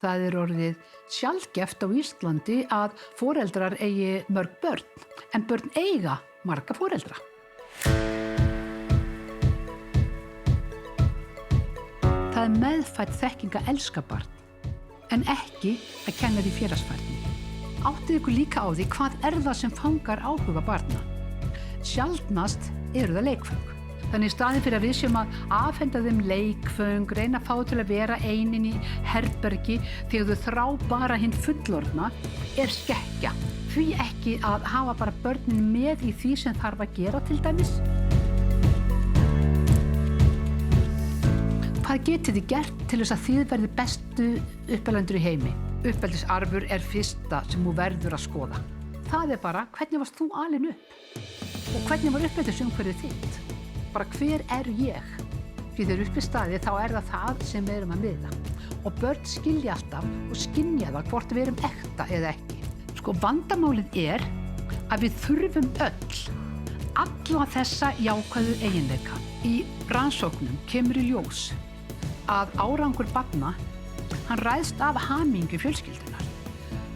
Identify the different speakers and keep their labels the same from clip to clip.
Speaker 1: Það orðið sjaldgæft á Íslandi að foreldrar eigi mörg börn, en börn eiga marga foreldra. Það meðfædd þekking að elska barn, en ekki að kenna því félagsfærni. Áttið ykkur líka á því hvað það sem fangar áhuga barna. Sjaldnast eru það leikföng. Þannig í staðinn fyrir að við séum að afhenda þeim leikföng, reyna að fá til að vera ein í herbergi þegar þau þrá bara hinn fullorðna, skekkja. Því ekki að hafa bara börnin með í því sem þarf að gera til dæmis. Hvað getið þið gert til þess að þið verði bestu uppelendur í heimi? Uppeldisarfur fyrsta sem þú verður að skoða. Það bara, hvernig varst þú alin upp? Og hvernig var uppeldisumhverfið þitt? Bara hver ég? Því þegar upp í staðið þá það sem við erum að miðla. Og börn skilja alltaf og skynja það hvort við erum ekta eða ekki. Sko vandamálið að við þurfum alla þessa jákvæðu eiginleika. Í rannsóknum kemur í ljós að árangur barna, hann ræðst af hamingju fjölskyldunar.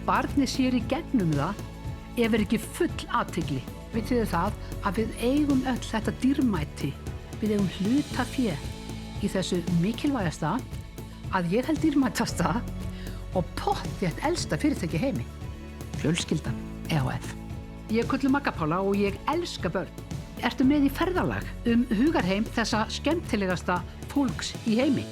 Speaker 1: Barnið sér í gegnum það ef ekki full athygli. Vitið það að við eigum öll þetta dýrmæti, við eigum hlutafé í þessu mikilvægasta, að ég held dýrmætasta og pottþétt elsta fyrirtæki í heimi, fjölskyldan EHF. Ég köllu Magga Pála og ég elska börn. Ertu með í ferðalag hugarheim þessa skemmtilegasta fólks í heimi?